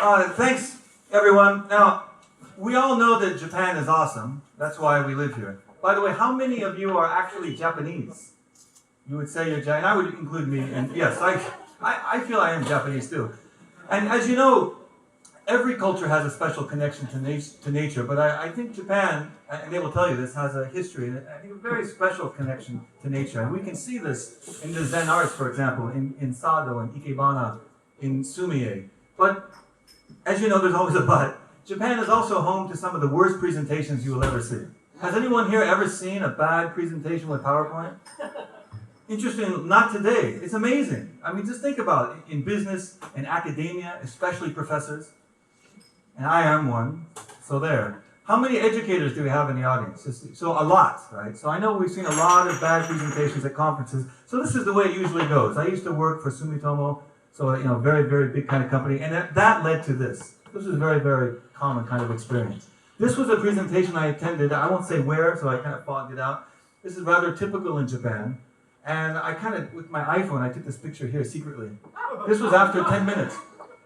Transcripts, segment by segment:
Thanks, everyone. Now, we all know that Japan is awesome. That's why we live here. By the way, how many of you are actually Japanese? You would say you're Japanese, and I would include me. And yes, I feel I am Japanese too. And as you know, every culture has a special connection to nature, but I think Japan, and they will tell you this, has a history, and I think a very special connection to nature. And we can see this in the Zen arts, for example, in Sado, in Ikebana, in Sumie. But as you know, there's always a but. Japan is also home to some of the worst presentations you will ever see. Has anyone here ever seen a bad presentation with PowerPoint? Interesting, not today. It's amazing. I mean, just think about it. In business and academia, especially professors, and I am one, so there. How many educators do we have in the audience? So a lot, right? So I know we've seen a lot of bad presentations at conferences. So this is the way it usually goes. I used to work for Sumitomo, so very, very big kind of company, and that led to this. This is a very, very common kind of experience. This was a presentation I attended. I won't say where, so I kind of fogged it out. This is rather typical in Japan. And I kind of, with my iPhone, I took this picture here secretly. This was after 10 minutes.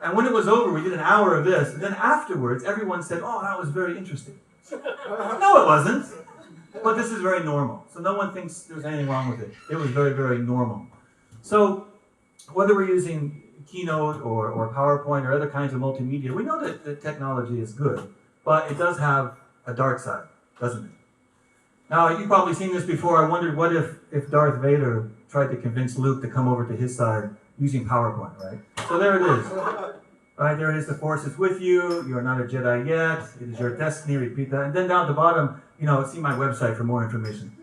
And when it was over, we did an hour of this. And then afterwards, everyone said, oh, that was very interesting. No, it wasn't. But this is very normal. So no one thinks there's anything wrong with it. It was very, very normal. So whether we're using Keynote or PowerPoint or other kinds of multimedia, we know that the technology is good. But it does have a dark side, doesn't it? Now, you've probably seen this before. I wondered what if Darth Vader tried to convince Luke to come over to his side using PowerPoint, right? So there it is. Right, there it is. The Force is with you. You are not a Jedi yet. It is your destiny. Repeat that. And then down at the bottom, see my website for more information.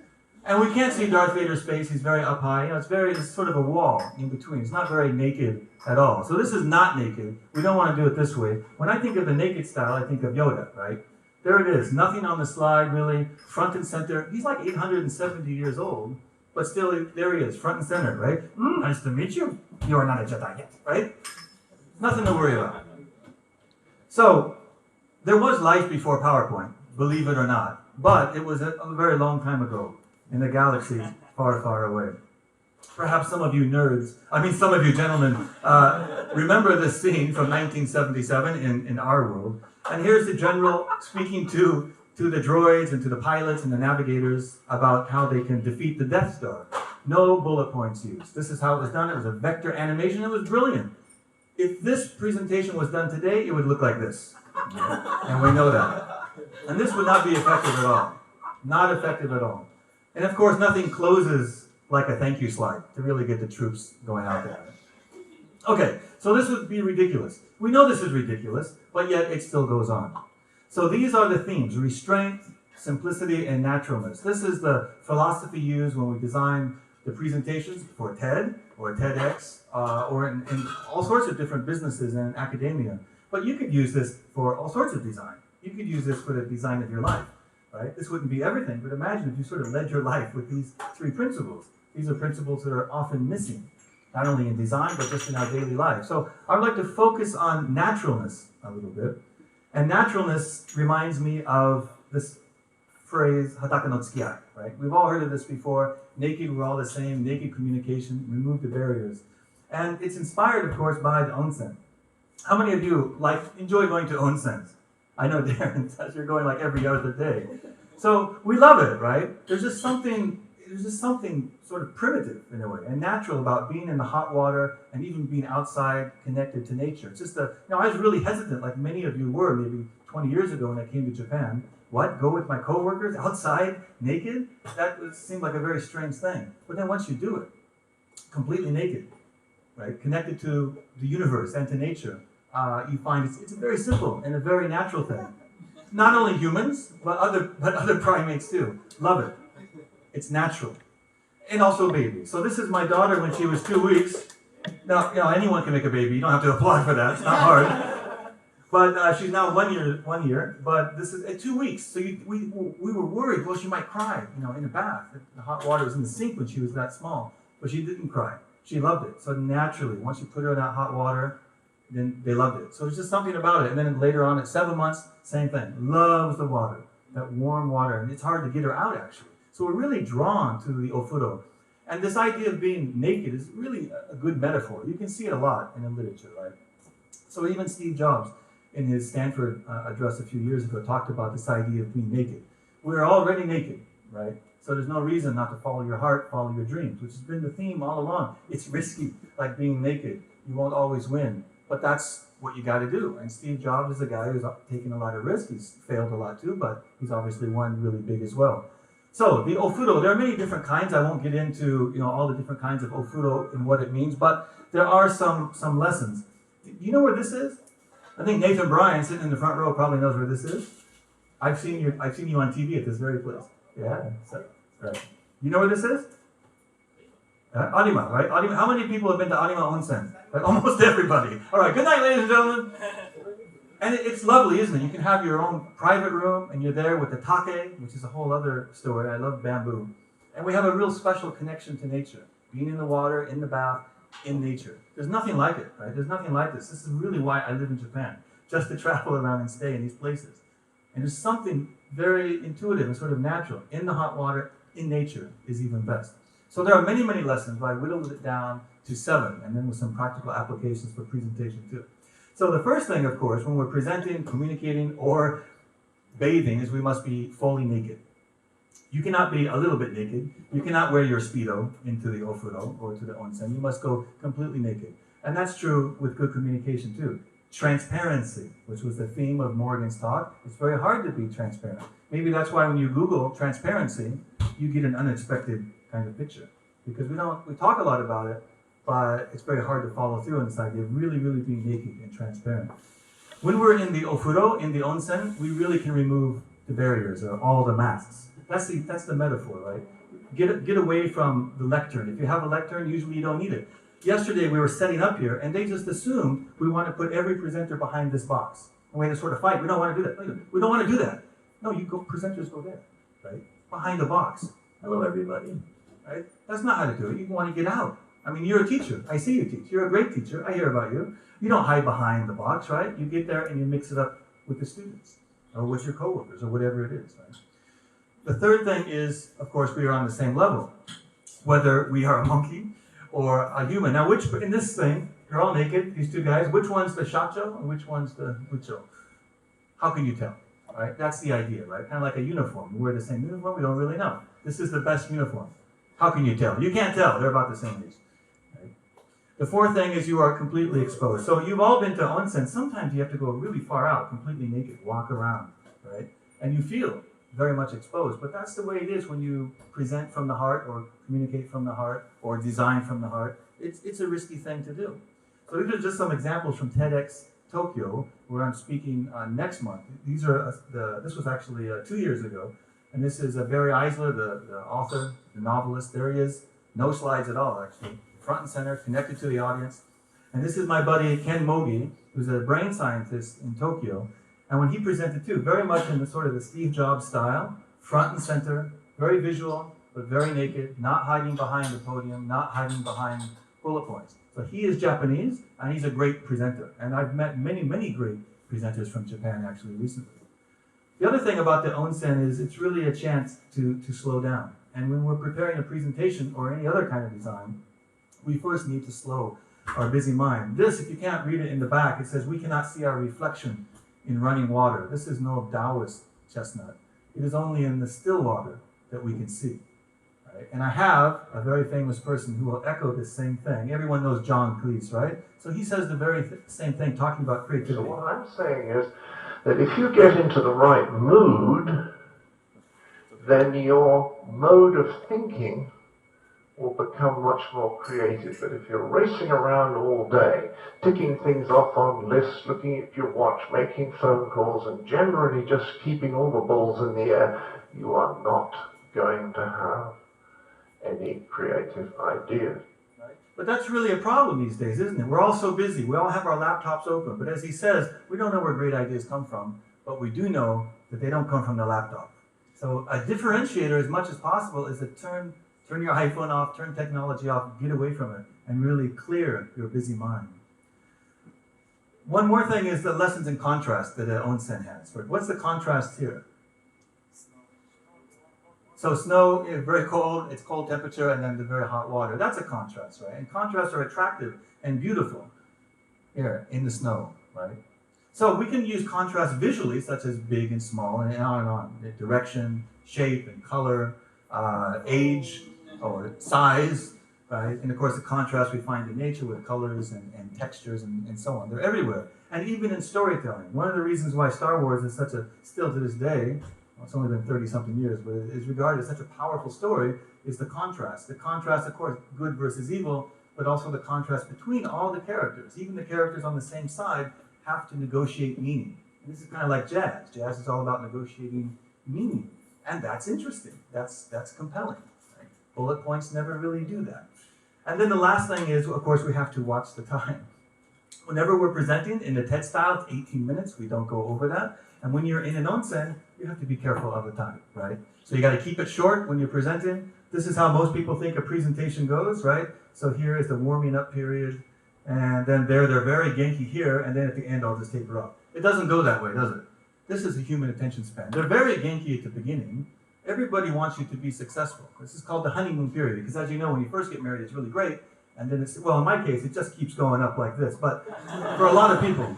And we can't see Darth Vader's face. He's very up high. It's sort of a wall in between. It's not very naked at all. So this is not naked. We don't want to do it this way. When I think of the naked style, I think of Yoda, right? There it is. Nothing on the slide, really. Front and center. He's like 870 years old, but still, there he is, front and center, right? Nice to meet you. You are not a Jedi yet, right? Nothing to worry about. So, there was life before PowerPoint, believe it or not. But it was a very long time ago in a galaxy far, far away. Perhaps some of you gentlemen, remember this scene from 1977 in our world. And here's the general speaking to the droids and to the pilots and the navigators about how they can defeat the Death Star. No bullet points used. This is how it was done. It was a vector animation. It was brilliant. If this presentation was done today, it would look like this. And we know that. And this would not be effective at all. Not effective at all. And of course, nothing closes like a thank you slide to really get the troops going out there. Okay, so this would be ridiculous. We know this is ridiculous, but yet it still goes on. So these are the themes: restraint, simplicity, and naturalness. This is the philosophy used when we design the presentations for TED or TEDx or in all sorts of different businesses and academia. But you could use this for all sorts of design. You could use this for the design of your life, right? This wouldn't be everything, but imagine if you sort of led your life with these three principles. These are principles that are often missing, not only in design, but just in our daily life. So I would like to focus on naturalness a little bit. And naturalness reminds me of this phrase, hataka no tsukiyai, right? We've all heard of this before. Naked, we're all the same. Naked communication, remove the barriers. And it's inspired, of course, by the onsen. How many of you enjoy going to onsens? I know Darren says you're going like every other day. So we love it, right? There's just something sort of primitive in a way and natural about being in the hot water and even being outside connected to nature. It's just I was really hesitant, like many of you were maybe 20 years ago when I came to Japan. What? Go with my coworkers outside naked? That seemed like a very strange thing. But then once you do it, completely naked, right, connected to the universe and to nature, you find it's very simple and a very natural thing. Not only humans, but other primates too. Love it. It's natural. And also babies. So this is my daughter when she was 2 weeks. Now, anyone can make a baby. You don't have to apply for that. It's not hard. But she's now 1 year. But this is at 2 weeks. So we were worried, well, she might cry, in the bath. The hot water was in the sink when she was that small. But she didn't cry. She loved it. So naturally, once you put her in that hot water, then they loved it. So it's just something about it. And then later on at 7 months, same thing. Loves the water, that warm water. And it's hard to get her out, actually. So we're really drawn to the ofuro. And this idea of being naked is really a good metaphor. You can see it a lot in the literature, right? So even Steve Jobs in his Stanford address a few years ago, talked about this idea of being naked. We're already naked, right? So there's no reason not to follow your heart, follow your dreams, which has been the theme all along. It's risky, like being naked. You won't always win, but that's what you got to do. And Steve Jobs is a guy who's taken a lot of risks. He's failed a lot too, but he's obviously won really big as well. So the ofudo, there are many different kinds. I won't get into all the different kinds of ofudo and what it means, but there are some lessons. Do you know where this is? I think Nathan Bryan, sitting in the front row, probably knows where this is. I've seen you on TV at this very place. Yeah, so, right. You know where this is? Arima, right? Arima. How many people have been to Arima Onsen? Like almost everybody. All right, good night, ladies and gentlemen. And it's lovely, isn't it? You can have your own private room, and you're there with the take, which is a whole other story. I love bamboo. And we have a real special connection to nature. Being in the water, in the bath, in nature. There's nothing like it, right? There's nothing like this. This is really why I live in Japan, just to travel around and stay in these places. And there's something very intuitive and sort of natural. In the hot water, in nature, is even best. So there are many, many lessons, but I whittled it down to 7, and then with some practical applications for presentation too. So the first thing, of course, when we're presenting, communicating, or bathing, is we must be fully naked. You cannot be a little bit naked. You cannot wear your Speedo into the ofudo or to the onsen. You must go completely naked. And that's true with good communication too. Transparency, which was the theme of Morgan's talk. It's very hard to be transparent. Maybe that's why when you Google transparency, you get an unexpected kind of picture. Because we talk a lot about it, but it's very hard to follow through on this idea of really, really being naked and transparent. When we're in the ofuro, in the onsen, we really can remove the barriers or all the masks. That's the metaphor, right? Get away from the lectern. If you have a lectern, usually you don't need it. Yesterday we were setting up here, and they just assumed we want to put every presenter behind this box. And we had to sort of fight. We don't want to do that. We don't want to do that. No, presenters go there, right? Behind the box. Hello, everybody. Right? That's not how to do it. You want to get out. I mean, you're a teacher. I see you teach. You're a great teacher. I hear about you. You don't hide behind the box, right? You get there and you mix it up with the students or with your coworkers or whatever it is, right? The third thing is, of course, we are on the same level, whether we are a monkey or a human. Now, in this thing, you're all naked, these two guys, which one's the shacho and which one's the ucho? How can you tell, right? That's the idea, right? Kind of like a uniform. We wear the same uniform, we don't really know. This is the best uniform. How can you tell? You can't tell. They're about the same age. Right? The fourth thing is you are completely exposed. So you've all been to onsen. Sometimes you have to go really far out, completely naked, walk around, right? And you feel very much exposed. But that's the way it is when you present from the heart or communicate from the heart or design from the heart. It's a risky thing to do. So these are just some examples from TEDx Tokyo, where I'm speaking next month. This was actually 2 years ago. And this is Barry Eisler, the author, the novelist. There he is. No slides at all, actually. Front and center, connected to the audience. And this is my buddy Ken Mogi, who's a brain scientist in Tokyo. And when he presented too, very much in the sort of the Steve Jobs style, front and center, very visual, but very naked, not hiding behind the podium, not hiding behind bullet points. So he is Japanese, and he's a great presenter. And I've met many, many great presenters from Japan actually recently. The other thing about the onsen is it's really a chance to slow down. And when we're preparing a presentation or any other kind of design, we first need to slow our busy mind. This, if you can't read it in the back, it says we cannot see our reflection in running water. This is no Taoist chestnut. It is only in the still water that we can see. Right? And I have a very famous person who will echo this same thing. Everyone knows John Cleese, right? So he says the very same thing, talking about creativity. So what I'm saying is that if you get into the right mood, then your mode of thinking will become much more creative. But if you're racing around all day, ticking things off on lists, looking at your watch, making phone calls, and generally just keeping all the balls in the air, you are not going to have any creative ideas. But that's really a problem these days, isn't it? We're all so busy. We all have our laptops open. But as he says, we don't know where great ideas come from, but we do know that they don't come from the laptop. So a differentiator, as much as possible, is to turn your iPhone off, turn technology off, get away from it, and really clear your busy mind. One more thing is the lessons in contrast that onsen has. What's the contrast here? So snow is very cold, it's cold temperature, and then the very hot water. That's a contrast, right? And contrasts are attractive and beautiful here in the snow, right? So we can use contrast visually, such as big and small, and on and on. The direction, shape, and color, age, or size, right? And of course, the contrast we find in nature with colors and textures and so on. They're everywhere. And even in storytelling. One of the reasons why Star Wars is such a, still to this day, well, it's only been 30-something years, but it is regarded as such a powerful story, is the contrast. The contrast, of course, good versus evil, but also the contrast between all the characters. Even the characters on the same side have to negotiate meaning. And this is kind of like jazz. Jazz is all about negotiating meaning. And that's interesting. That's compelling. Right? Bullet points never really do that. And then the last thing is, of course, we have to watch the time. Whenever we're presenting in the TED style, it's 18 minutes. We don't go over that. And when you're in an onsen, you have to be careful of the time, right? So you got to keep it short when you're presenting. This is how most people think a presentation goes, right? So here is the warming up period. And then they're very Genki here, and then at the end I'll just taper off. It doesn't go that way, does it? This is a human attention span. They're very Genki at the beginning. Everybody wants you to be successful. This is called the honeymoon period, because as you know, when you first get married, it's really great, and then it's, well, in my case, it just keeps going up like this, but for a lot of people.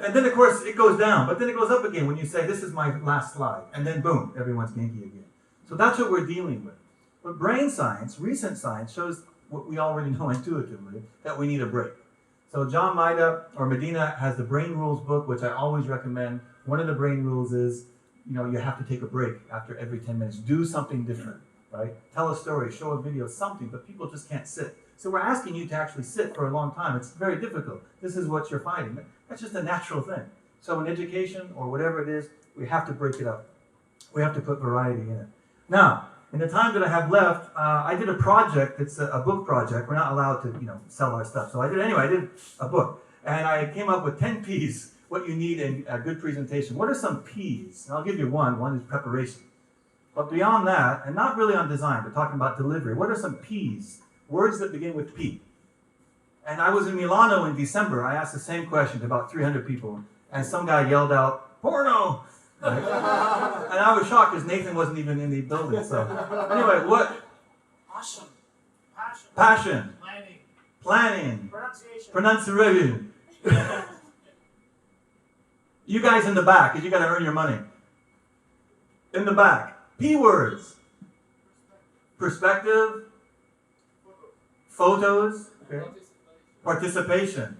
And then, of course, it goes down, but then it goes up again when you say, this is my last slide, and then boom, everyone's Genki again. So that's what we're dealing with. But brain science, recent science, shows what we already know intuitively, that we need a break. So John Maida, or Medina, has the Brain Rules book, which I always recommend. One of the brain rules is, you know, you have to take a break after every 10 minutes. Do something different, right? Tell a story, show a video, something, but people just can't sit. So we're asking you to actually sit for a long time. It's very difficult. This is what you're finding. That's just a natural thing. So in education, or whatever it is, we have to break it up. We have to put variety in it. Now, in the time that I have left, I did a project. It's a book project. We're not allowed to, you know, sell our stuff. So I did a book, and I came up with 10 P's. What you need in a good presentation. What are some P's? And I'll give you one. One is preparation. But beyond that, and not really on design, we're talking about delivery. What are some P's? Words that begin with P. And I was in Milano in December. I asked the same question to about 300 people, and some guy yelled out, "Porno!" Right? And I was shocked because Nathan wasn't even in the building. So anyway, what? Passion. Passion. Planning. Planning. Pronunciation. You guys in the back, because you got to earn your money. In the back. P words. Perspective. Photos. Okay. Participation.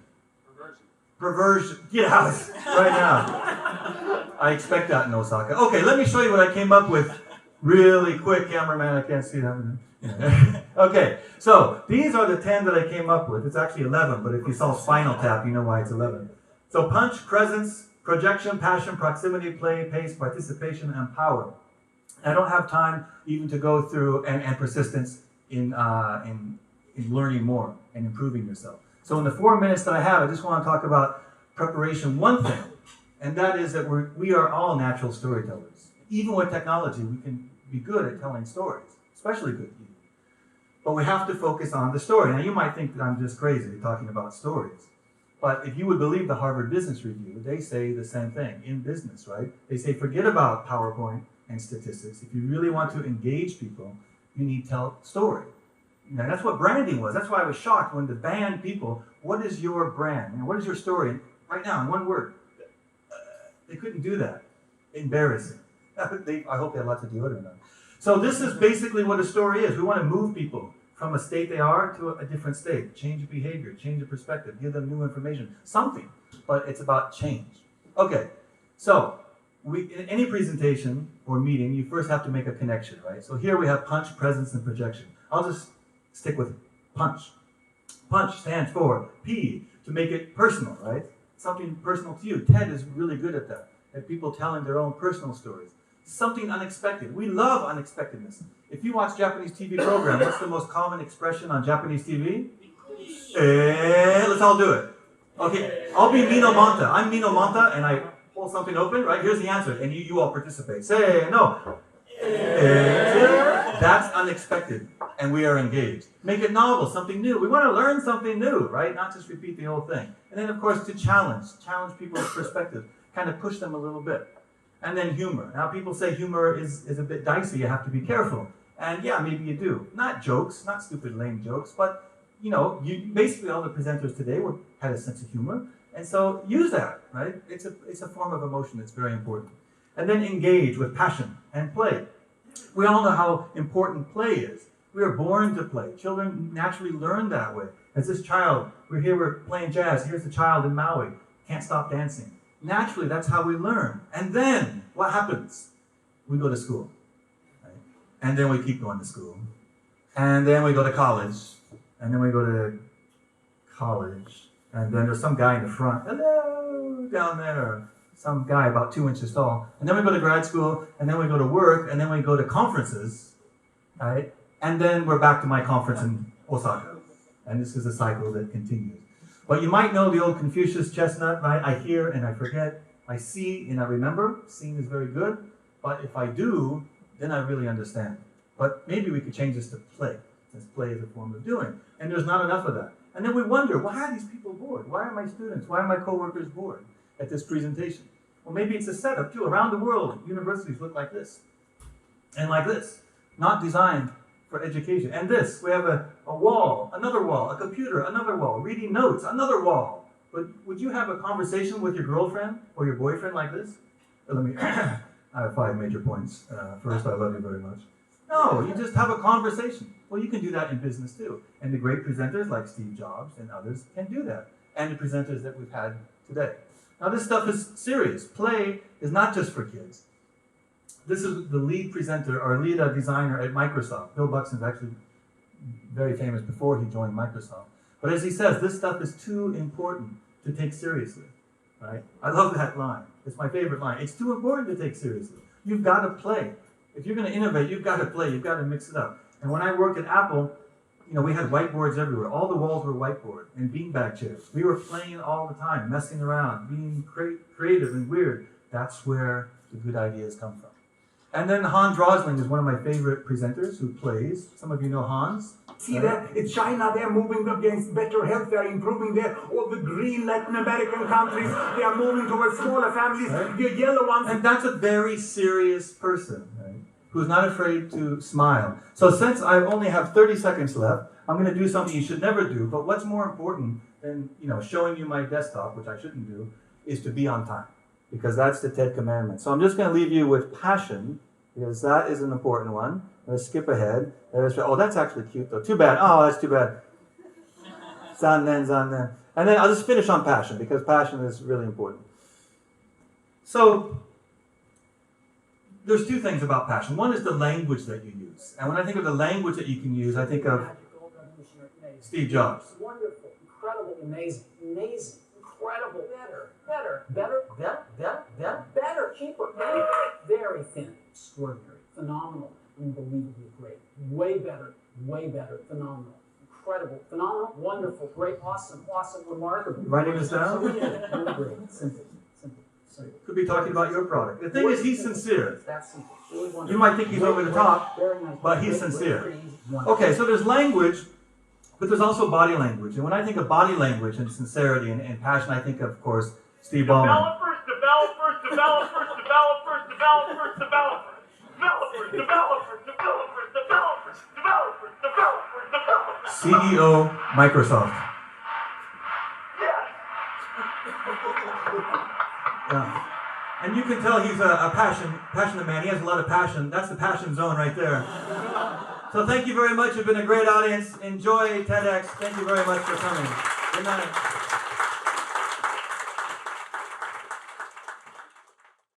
Perversion. Get out right now. I expect that in Osaka. Okay, let me show you what I came up with really quick. Cameraman, I can't see that. Okay, so these are the 10 that I came up with. It's actually 11, but if you saw Spinal Tap, you know why it's 11. So punch, presence, projection, passion, proximity, play, pace, participation, and power. I don't have time even to go through, and persistence in learning more and improving yourself. So in the 4 minutes that I have, I just want to talk about preparation. One thing, and that is that we are all natural storytellers. Even with technology, we can be good at telling stories, especially good people. But we have to focus on the story. Now you might think that I'm just crazy talking about stories. But if you would believe the Harvard Business Review, they say the same thing in business, right? They say forget about PowerPoint and statistics. If you really want to engage people, you need to tell story. Now, that's what branding was. That's why I was shocked when the band people, what is your brand? You know, what is your story? And right now, in one word. They couldn't do that. Embarrassing. I hope they had lots of deodorant on. So this is basically what a story is. We want to move people from a state they are to a different state. Change behavior, change of perspective, give them new information, something. But it's about change. Okay, so in any presentation or meeting, you first have to make a connection, right? So here we have punch, presence, and projection. I'll just stick with punch. Punch stands for P, to make it personal, right? Something personal to you. TED is really good at that, at people telling their own personal stories. Something unexpected. We love unexpectedness. If you watch Japanese TV program, what's the most common expression on Japanese TV? Let's all do it. Okay, I'll be Mino Monta. I'm Mino Monta, and I pull something open, right? Here's the answer, and you all participate. Say no. That's unexpected, and we are engaged. Make it novel, something new. We want to learn something new, right? Not just repeat the old thing. And then, of course, to challenge people's perspective, kind of push them a little bit. And then humor. Now, people say humor is a bit dicey. You have to be careful. And yeah, maybe you do. Not jokes, not stupid, lame jokes, but, you know, basically all the presenters today had a sense of humor. And so use that, right? It's a form of emotion that's very important. And then engage with passion and play. We all know how important play is. We are born to play. Children naturally learn that way. As this child, we're playing jazz. Here's the child in Maui, can't stop dancing. Naturally, that's how we learn. And then, what happens? We go to school. Right? And then we keep going to school. And then we go to college. And then we go to college. And then there's some guy in the front, hello, down there. Or some guy about 2 inches tall. And then we go to grad school. And then we go to work. And then we go to conferences. Right? And then we're back to my conference in Osaka. And this is a cycle that continues. But you might know the old Confucius chestnut, right? I hear and I forget. I see and I remember. Seeing is very good. But if I do, then I really understand. But maybe we could change this to play, since play is a form of doing. And there's not enough of that. And then we wonder, why are these people bored? Why are my students, why are my coworkers bored at this presentation? Well, maybe it's a setup too. Around the world, universities look like this. And like this. Not designed for education. And this, we have a wall, another wall, a computer, another wall, reading notes, another wall. But would you have a conversation with your girlfriend or your boyfriend like this? Let me, I have 5 major points. First, I love you very much. No, you just have a conversation. Well, you can do that in business too. And the great presenters like Steve Jobs and others can do that. And the presenters that we've had today. Now, this stuff is serious. Play is not just for kids. This is the lead presenter or lead designer at Microsoft. Bill Buxton's actually very famous before he joined Microsoft. But as he says, this stuff is too important to take seriously. Right? I love that line. It's my favorite line. It's too important to take seriously. You've got to play. If you're going to innovate, you've got to play. You've got to mix it up. And when I worked at Apple, we had whiteboards everywhere. All the walls were whiteboard and beanbag chairs. We were playing all the time, messing around, being creative and weird. That's where the good ideas come from. And then Hans Rosling is one of my favorite presenters who plays. Some of you know Hans. See that? In China, they're moving against better health. They're improving there. All the green Latin American countries, they are moving towards smaller families. Right. The yellow ones. And that's a very serious person, right? Who's not afraid to smile. So since I only have 30 seconds left, I'm going to do something you should never do. But what's more important than showing you my desktop, which I shouldn't do, is to be on time. Because that's the TED commandment. So I'm just going to leave you with passion, because that is an important one. Let's skip ahead. Oh, that's actually cute, though. Too bad. Oh, that's too bad. Zannen. And then I'll just finish on passion, because passion is really important. So there's 2 things about passion. One is the language that you use. And when I think of the language that you can use, I think of Steve Jobs. Wonderful, incredible, amazing, incredible, better, cheaper, very thin, extraordinary, phenomenal, unbelievably great, way better, phenomenal, incredible, phenomenal, wonderful, great, awesome, remarkable. Writing this down? Really great, simple. Could be talking about your product. The thing is, he's sincere. That's simple. Really wonderful. You might think he's over the top, Very nice. but he's Great, sincere. pretty easy, wonderful. Okay, so there's language, but there's also body language. And when I think of body language and sincerity and passion, I think of course, Steve Ballmer. CEO, Microsoft. Yeah. And you can tell he's a passionate man. He has a lot of passion. That's the passion zone right there. So thank you very much. You've been a great audience. Enjoy TEDx. Thank you very much for coming. Good night.